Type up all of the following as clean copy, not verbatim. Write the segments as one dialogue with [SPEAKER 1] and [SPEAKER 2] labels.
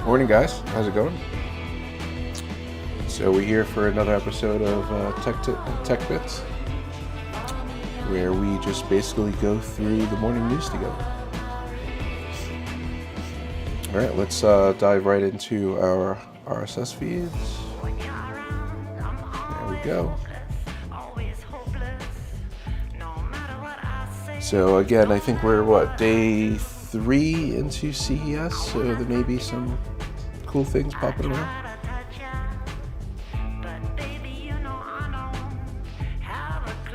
[SPEAKER 1] Morning guys, how's it going? So we're here for another episode of TechBits, where we just basically go through the morning news together. Alright, let's dive right into our RSS feeds. There we go. So again, I think we're day 3 into CES, so there may be some cool things popping around.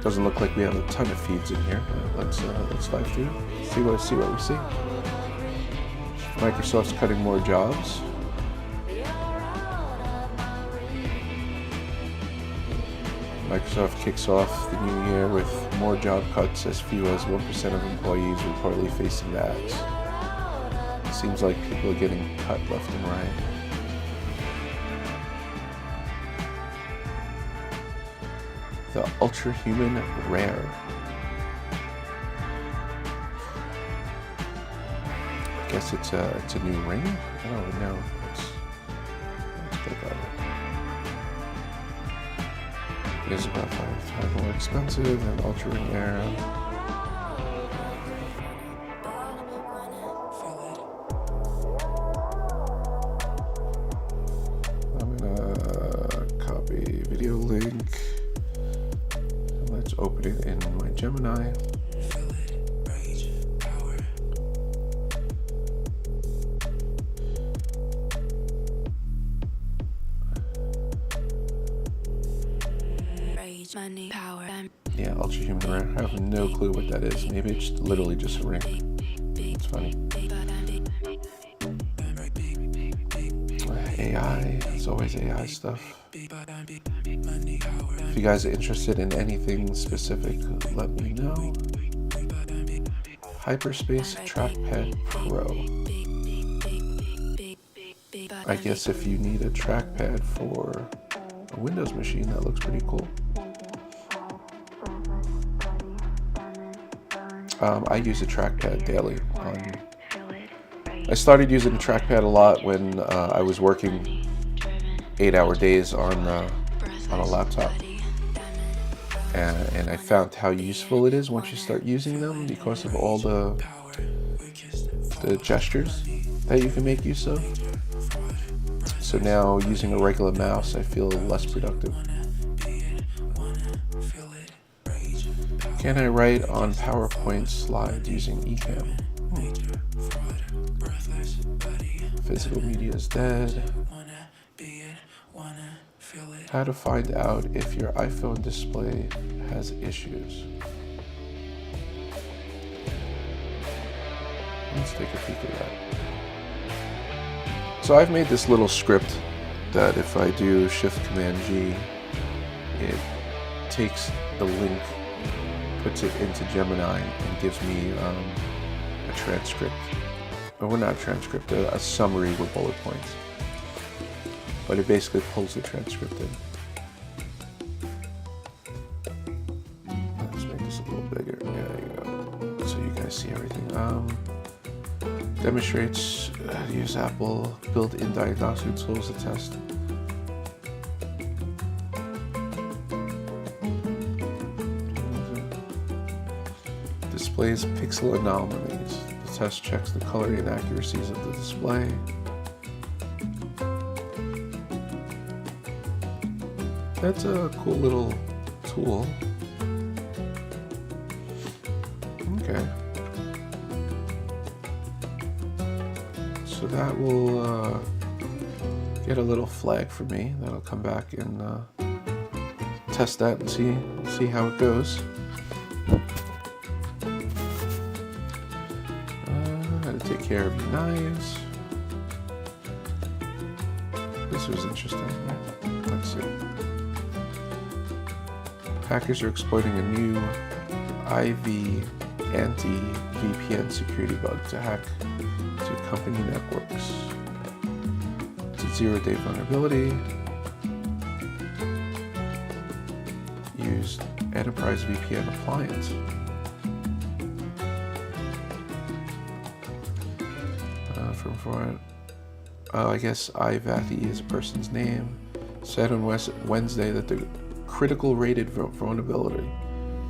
[SPEAKER 1] Doesn't look like we have a ton of feeds in here. Let's dive through. See what we see. Microsoft's cutting more jobs. Microsoft kicks off the new year with more job cuts, as few as 1% of employees reportedly facing the axe. It seems like people are getting cut left and right. The ultra-human rare. I guess it's a new ring? I don't really know. Let's click on it. It is about 5 times more expensive than ultra rare. I'm gonna copy video link. Let's open it in my Gemini.
[SPEAKER 2] Money, power.
[SPEAKER 1] Yeah, ultra human rare. I have no clue what that is. Maybe it's literally just a ring. It's funny. AI. It's always AI stuff. If you guys are interested in anything specific, let me know. Hyperspace Trackpad Pro. I guess if you need a trackpad for a Windows machine, that looks pretty cool. I use a trackpad daily. I started using the trackpad a lot when I was working 8-hour days on a laptop, and I found how useful it is once you start using them because of all the gestures that you can make use of. So now using a regular mouse, I feel less productive. Can I write on PowerPoint slides using eCam? Physical media is dead. How to find out if your iPhone display has issues. Let's take a peek at that. So I've made this little script that if I do Shift-Command-G, it takes the link, puts it into Gemini, and gives me a transcript. Well, not a transcript, a summary with bullet points. But it basically pulls the transcript in. Let's make this a little bigger. There you go. So you guys see everything. Demonstrates how to use Apple built-in diagnostic tools to test. Displays pixel anomalies. The test checks the color inaccuracies of the display. That's a cool little tool. Okay. So that will get a little flag for me. That'll come back and test that and see how it goes. How to take care of your knives. This was interesting. Let's see. Hackers are exploiting a new IV anti-VPN security bug to hack to company networks. It's a 0-day vulnerability. Use enterprise VPN appliance. From foreign. I guess IVATI is a person's name. Said on Wednesday that the critical rated vulnerability,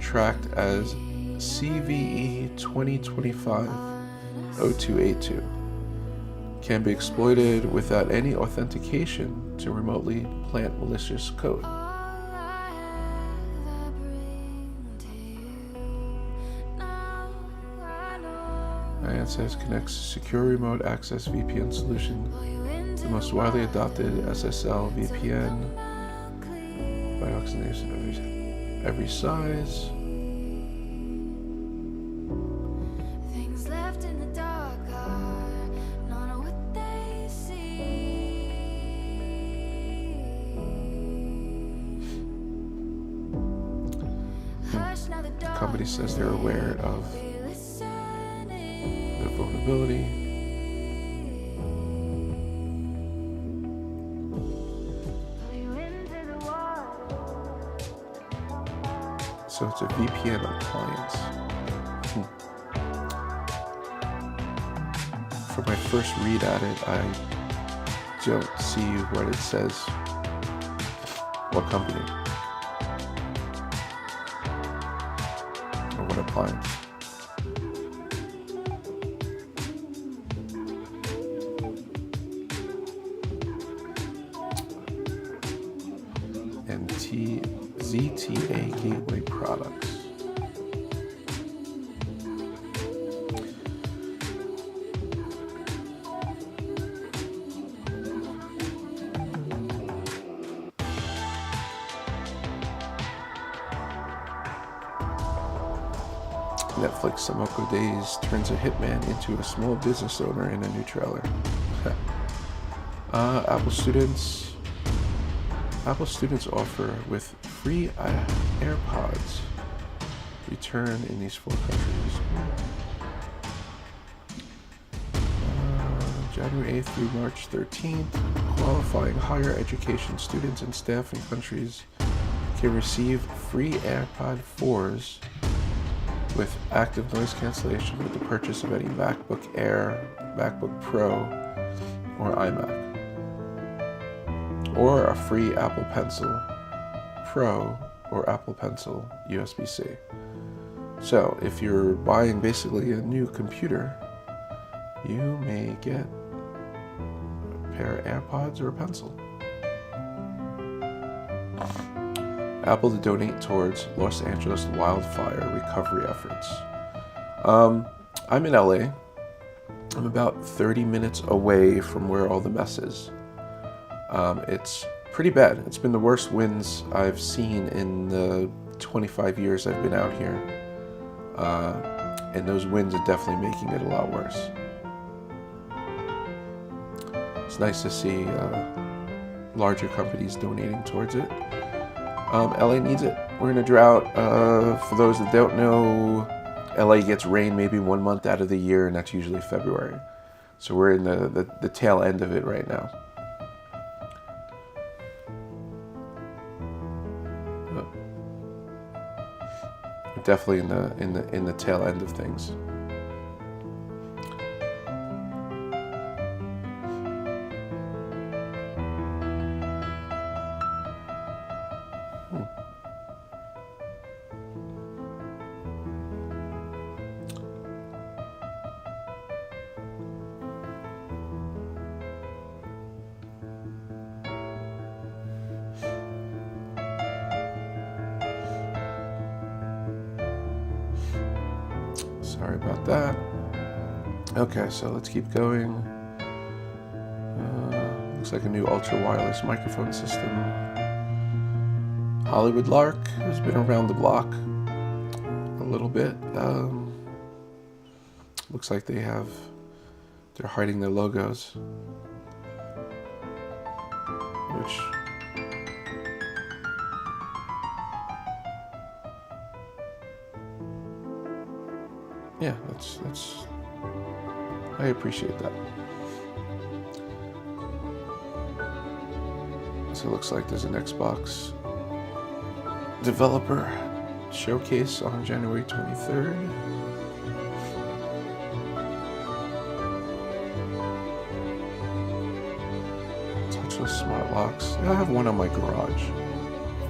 [SPEAKER 1] tracked as CVE 2025-0282, can be exploited without any authentication to remotely plant malicious code. And says connects secure remote access VPN solution, the most widely adopted SSL VPN by organizations of every size. Things left in the dark are not what they The company says they're aware of the vulnerability. So it's a VPN appliance. For my first read at it, I don't see what it says. What company? Or what appliance? And ZTA Gateway Products. Netflix Samoko Days turns a hitman into a small business owner in a new trailer. Apple students offer with free AirPods return in these 4 countries. January 8th through March 13th, qualifying higher education students and staff in countries can receive free AirPod 4s with active noise cancellation with the purchase of any MacBook Air, MacBook Pro, or iMac, or a free Apple Pencil Pro or Apple Pencil USB-C. So if you're buying basically a new computer, you may get a pair of AirPods or a pencil. Apple to donate towards Los Angeles wildfire recovery efforts. I'm in LA. I'm about 30 minutes away from where all the mess is. It's pretty bad. It's been the worst winds I've seen in the 25 years I've been out here. And those winds are definitely making it a lot worse. It's nice to see larger companies donating towards it. LA needs it. We're in a drought. For those that don't know, LA gets rain maybe 1 month out of the year, and that's usually February. So we're in the tail end of it right now. We're definitely in the tail end of things. Sorry about that. Okay, so let's keep going. Looks like a new ultra wireless microphone system. Hollywood Lark has been around the block a little bit. Looks like they're hiding their logos, which yeah, that's I appreciate that. So it looks like there's an Xbox developer showcase on January 23rd. Touchless smart locks. Yeah, I have one on my garage.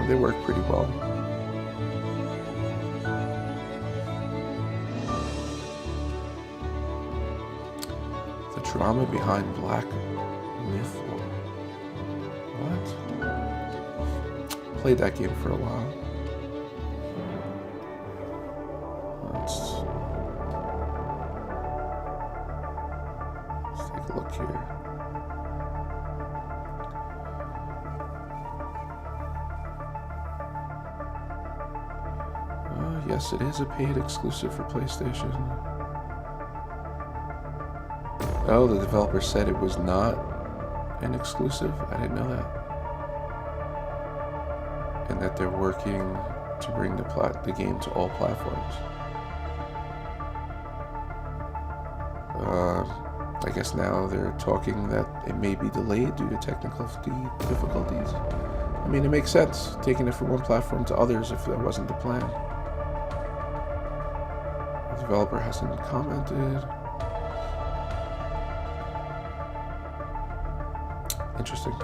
[SPEAKER 1] They work pretty well. The drama behind Black Myth. What? Played that game for a while. Let's take a look here. Yes, it is a paid exclusive for PlayStation. Oh, the developer said it was not an exclusive. I didn't know that. And that they're working to bring the game to all platforms. I guess now they're talking that it may be delayed due to technical difficulties. I mean, it makes sense, taking it from one platform to others if that wasn't the plan. The developer hasn't commented. Interesting.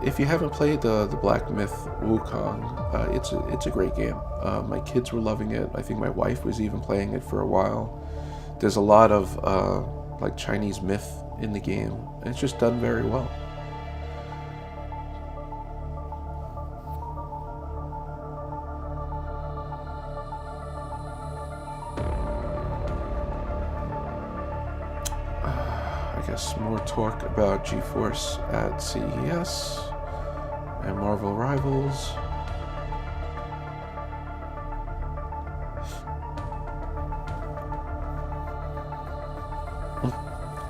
[SPEAKER 1] If you haven't played the Black Myth Wukong, it's a great game. My kids were loving it. I think my wife was even playing it for a while. There's a lot of like Chinese myth in the game, and it's just done very well. I guess more talk about GeForce at CES and Marvel Rivals.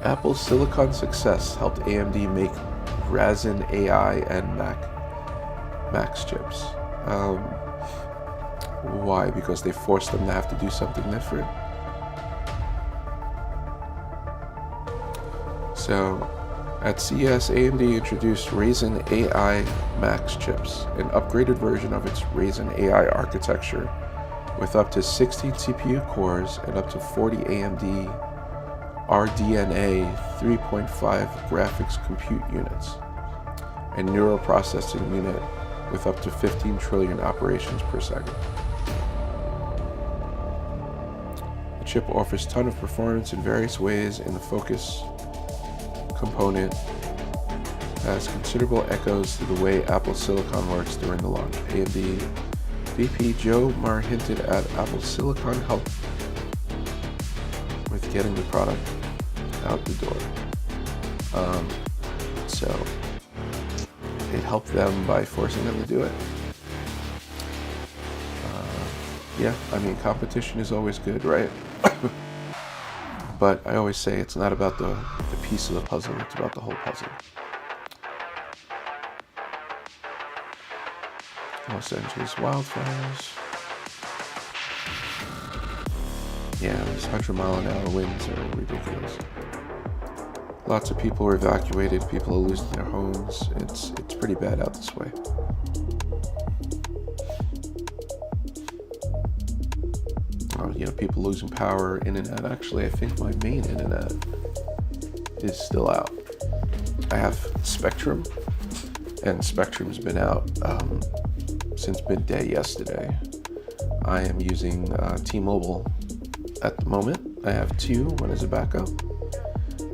[SPEAKER 1] Apple's Silicon success helped AMD make Ryzen AI and Max chips. Why? Because they forced them to have to do something different. So, at CES, AMD introduced Ryzen AI Max chips, an upgraded version of its Ryzen AI architecture with up to 16 CPU cores and up to 40 AMD RDNA 3.5 graphics compute units, and neural processing unit with up to 15 trillion operations per second. The chip offers a ton of performance in various ways, and the Focus component has considerable echoes to the way Apple Silicon works during the launch. AMD VP Joe Marr hinted at Apple Silicon helped with getting the product out the door. So it helped them by forcing them to do it. Yeah, I mean, competition is always good, right? But I always say it's not about the piece of the puzzle, it's about the whole puzzle. Los Angeles wildfires. Yeah, these 100-mile-an-hour winds are ridiculous. Lots of people were evacuated, people are losing their homes. It's pretty bad out this way. You know, people losing power, internet. Actually, I think my main internet is still out. I have Spectrum, and Spectrum's been out since midday yesterday. I am using T-Mobile at the moment. I have two, one is a backup,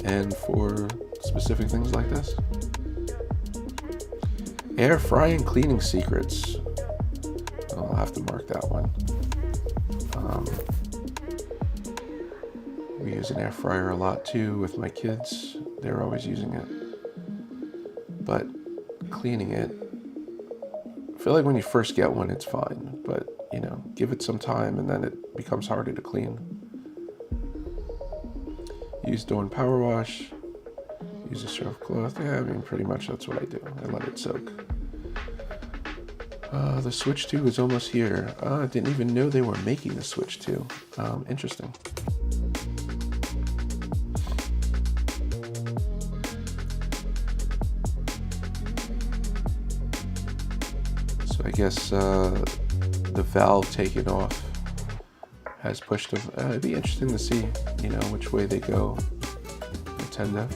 [SPEAKER 1] and for specific things like this. Air frying cleaning secrets. I'll have to mark that one. We use an air fryer a lot too with my kids. They're always using it. But cleaning it, I feel like when you first get one, it's fine. But, you know, give it some time and then it becomes harder to clean. Use Dawn Power Wash. Use a strip of cloth. Yeah, I mean, pretty much that's what I do. I let it soak. The Switch 2 is almost here. I didn't even know they were making the Switch 2. Interesting. So I guess the Valve taking off has pushed them. It'd be interesting to see, you know, which way they go. Nintendo.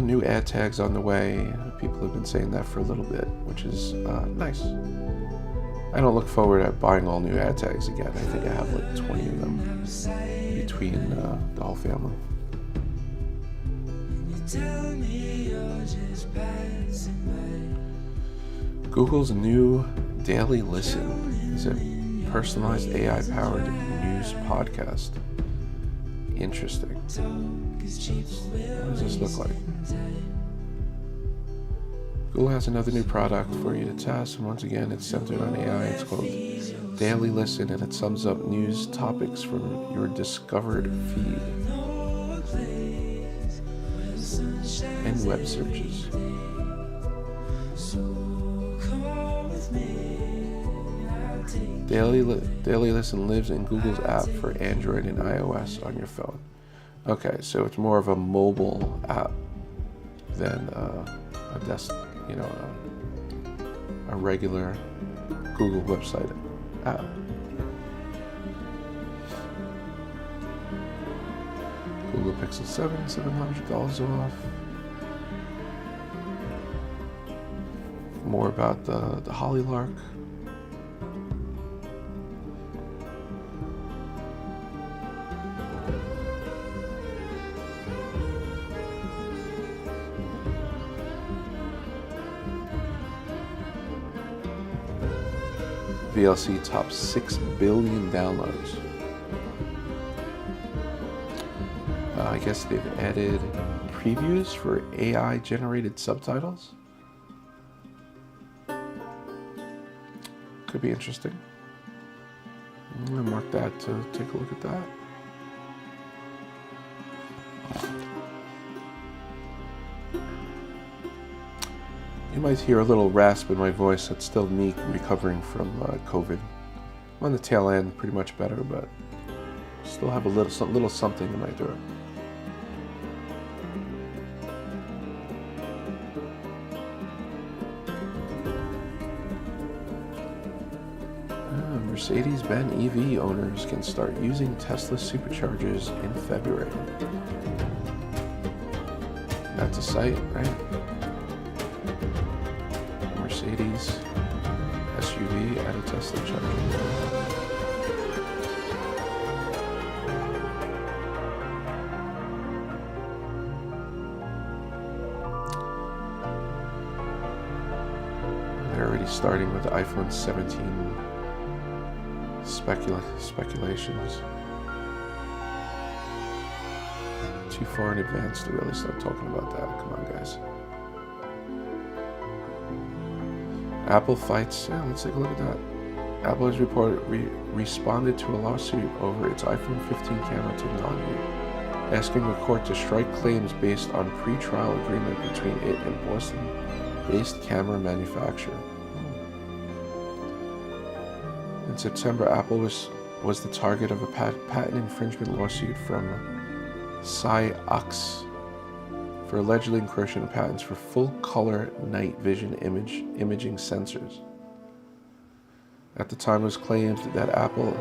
[SPEAKER 1] New ad tags on the way. People have been saying that for a little bit, which is nice. I don't look forward to buying all new ad tags again. I think I have like 20 of them between the whole family. Google's new Daily Listen is a personalized AI-powered news podcast. Interesting. What does this look like? Google has another new product for you to test, and once again, it's centered on AI. It's called Daily Listen, and it sums up news topics from your discovered feed and web searches. Daily Listen lives in Google's app for Android and iOS on your phone. Okay, so it's more of a mobile app than a desktop, you know, a regular Google website app. Google Pixel 7, $700 off. More about the Holly Lark. VLC tops 6 billion downloads. I guess they've added previews for AI-generated subtitles. Could be interesting. I'm going to mark that to take a look at that. You might hear a little rasp in my voice. That's still me recovering from COVID. I'm on the tail end, pretty much better, but still have a little something in my throat. Mercedes-Benz EV owners can start using Tesla superchargers in February. That's a site, right? Mercedes SUV at a Tesla charger. They're already starting with the iPhone 17 speculations. Too far in advance to really start talking about that. Come on, guys. Apple fights. Yeah, let's take a look at that. Apple has responded to a lawsuit over its iPhone 15 camera technology, asking the court to strike claims based on pre-trial agreement between it and Boston-based camera manufacturer. In September, Apple was the target of a patent infringement lawsuit from CES for allegedly encroaching patents for full-color night vision imaging sensors. At the time, it was claimed that Apple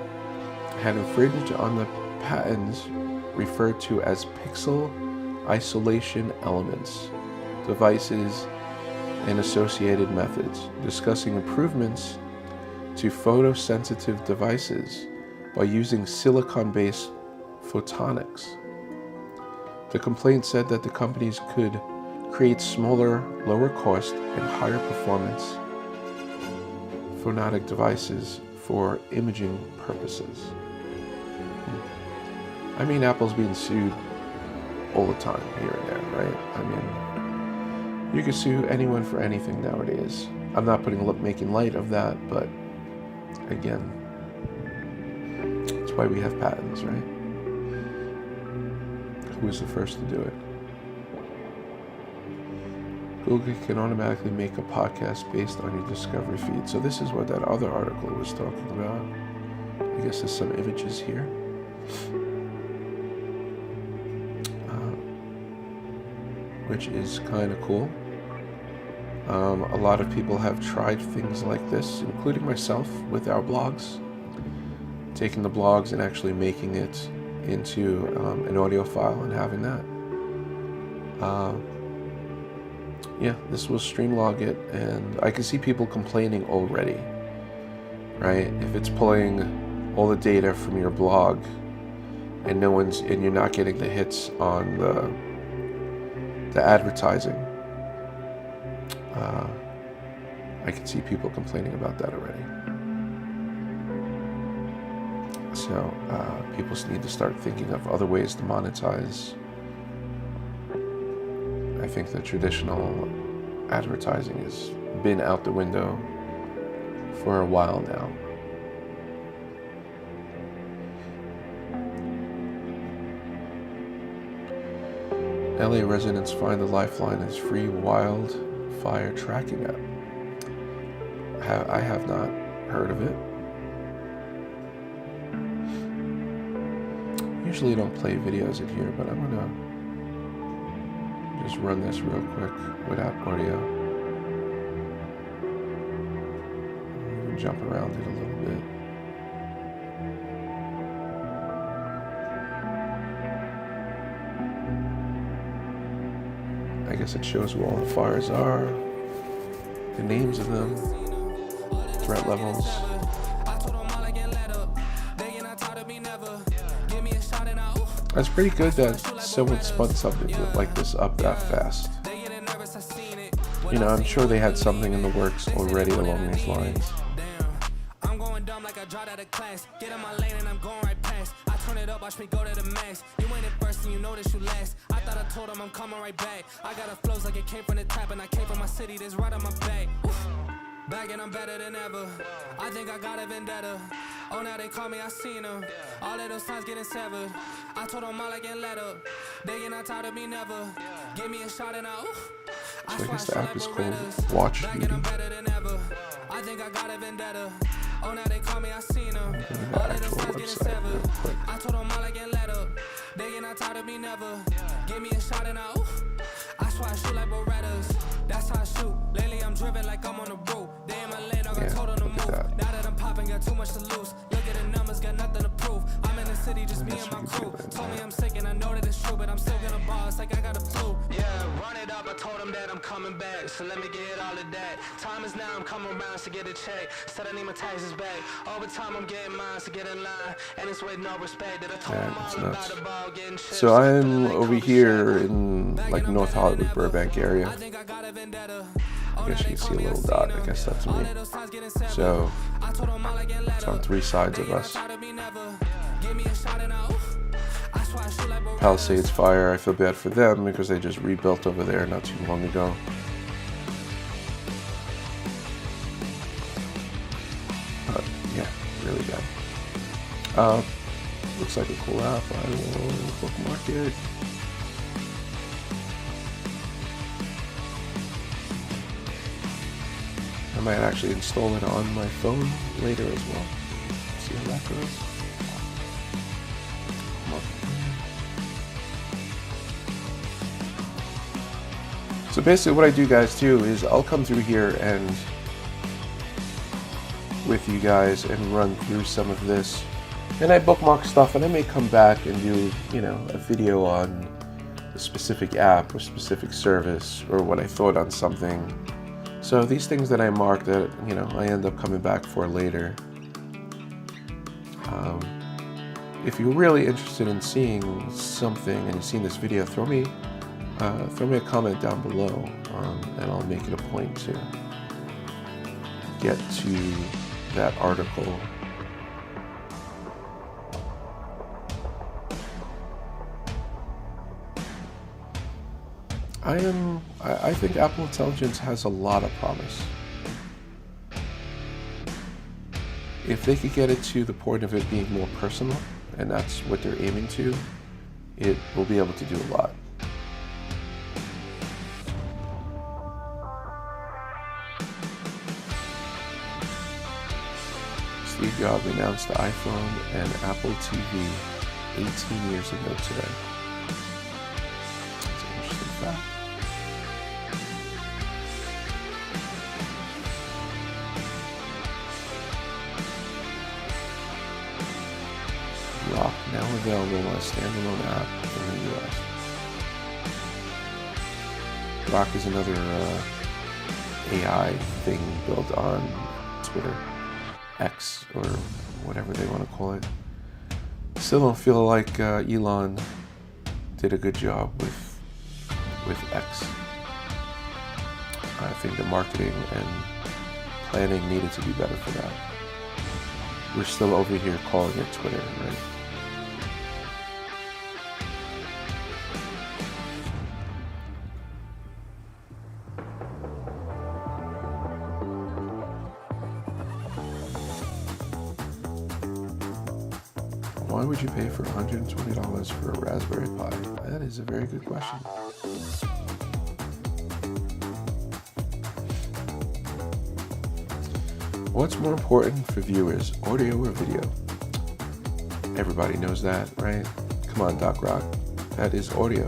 [SPEAKER 1] had infringed on the patents referred to as pixel isolation elements, devices, and associated methods, discussing improvements to photosensitive devices by using silicon-based photonics. The complaint said that the companies could create smaller, lower cost, and higher performance phonetic devices for imaging purposes. I mean, Apple's being sued all the time, here and there, right? I mean, you can sue anyone for anything nowadays. I'm not making light of that, but again, that's why we have patents, right? Who was the first to do it? Google can automatically make a podcast based on your Discovery feed. So this is what that other article was talking about. I guess there's some images here. Which is kind of cool. A lot of people have tried things like this, including myself, with our blogs. Taking the blogs and actually making it into an audio file and having that. Yeah, this will streamlog it, and I can see people complaining already, right? If it's pulling all the data from your blog and you're not getting the hits on the advertising, I can see people complaining about that already. So people need to start thinking of other ways to monetize. I think the traditional advertising has been out the window for a while now. LA residents find the Lifeline is free wildfire tracking app. I have not heard of it. Usually don't play videos in here, but I'm gonna just run this real quick without audio. Jump around it a little bit. I guess it shows where all the fires are, the names of them, threat levels. That's pretty good that someone spun something like this up that fast. You know, I'm sure they had something in the works already along these lines. I'm going dumb like I dropped out of class. Get in my lane and I'm going right past. I turn it up, watch me go to the max. You ain't it first and you know that you last. I thought I told them I'm coming right back. I got a flows like it came from the tap and I came from my city, that's right on my back. Back and I'm better than ever. I think I got a vendetta. Oh, now they call me, I seen them. All of those times getting severed. I told them all I can let up. They get not tired of me never. Give me a shot and I guess the app is called Watch Duty.
[SPEAKER 2] I think I got a vendetta. Oh, now they call me, I seen them. All of those times getting severed. I told them all I can let up. They get not tired of me never. Give me a shot and I swear I shoot like Berettas. That's how I shoot. Lately I'm driven like I'm on the road. They in my lane, I got told on the move. Now that I'm popping, got too much to lose. Look at the numbers, got nothing to prove. I'm in the city, just me and my crew. Told me I'm sick and I know that it's true, but I'm still gonna boss like I got a flu. Yeah, run it up, I told them that I'm coming back. So let me get all of that. Time is now, I'm coming around to get a check. Said I need my taxes back. Over time, I'm getting mine to get in line. And it's with no respect that I told them all about the ball getting shit.
[SPEAKER 1] So I'm over here in like North Hollywood, Burbank area. I guess you can see a little dot. I guess that's me. So it's on three sides of us. Palisades Fire, I feel bad for them because they just rebuilt over there not too long ago. But yeah, really bad. Looks like a cool app. I will bookmark it. I might actually install it on my phone later as well. See how that goes. So basically what I do, guys, too, is I'll come through here and with you guys and run through some of this. And I bookmark stuff, and I may come back and do, you know, a video on a specific app or specific service or what I thought on something. So these things that I mark that, you know, I end up coming back for later. if you're really interested in seeing something and you've seen this video, throw me a comment down below, and I'll make it a point to get to that article. I think Apple Intelligence has a lot of promise. If they could get it to the point of it being more personal, and that's what they're aiming to, it will be able to do a lot. Steve Jobs announced the iPhone and Apple TV 18 years ago today. That's an interesting fact. Rock now available as a standalone app in the US. Rock is another AI thing built on Twitter, X, or whatever they want to call it. Still don't feel like Elon did a good job with X. I think the marketing and planning needed to be better for that. We're still over here calling it Twitter, right? Why would you pay for $120 for a Raspberry Pi? That is a very good question. What's more important for viewers, audio or video? Everybody knows that, right? Come on, Doc Rock. That is audio.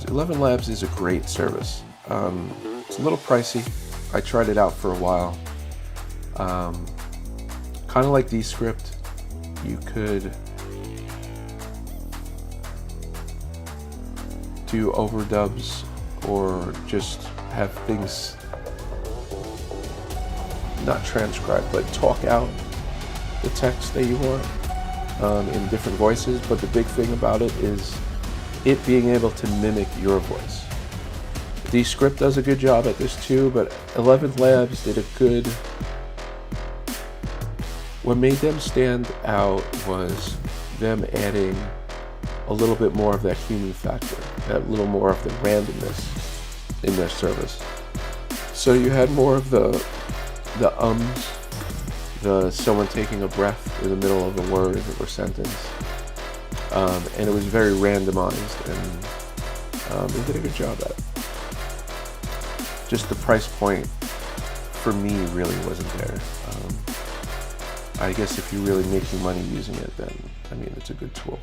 [SPEAKER 1] Eleven Labs is a great service. It's a little pricey. I tried it out for a while. Kind of like Descript, you could do overdubs or just have things not transcribe but talk out the text that you want in different voices. But the big thing about it is it being able to mimic your voice. Descript does a good job at this too, but 11 Labs did a good. What made them stand out was them adding a little bit more of that human factor, that little more of the randomness in their service. So you had more of the ums, the someone taking a breath in the middle of a word or sentence, and it was very randomized, and they did a good job at it. Just the price point for me really wasn't there. I guess if you're really making money using it, then I mean it's a good tool.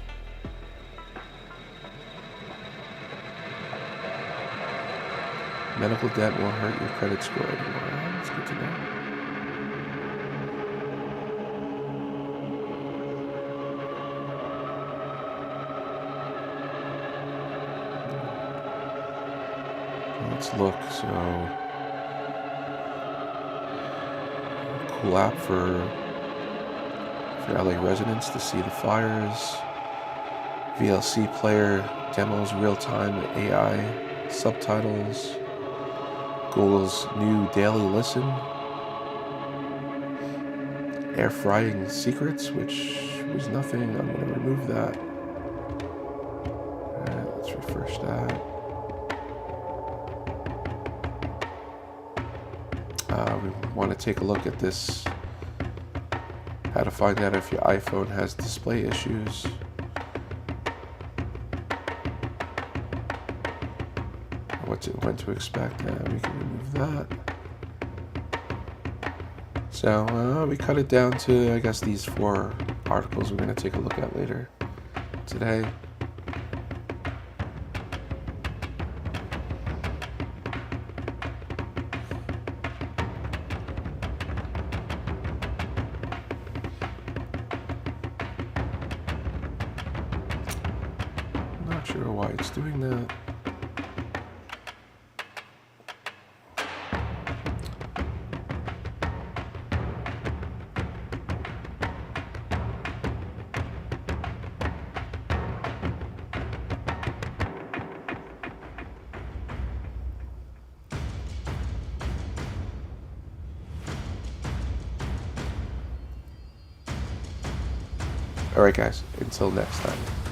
[SPEAKER 1] Medical debt won't hurt your credit score anymore. That's good to know. Let's look. So, cool app for LA residents to see the fires. VLC Player demos real-time AI subtitles. Google's new daily listen. Air frying secrets, which was nothing. I'm going to remove that. Alright, let's refresh that. We want to take a look at this. How to find out if your iPhone has display issues. When to expect. We can remove that. So we cut it down to, I guess, these 4 articles we're going to take a look at later today. sure why it's doing that. Alright guys, until next time.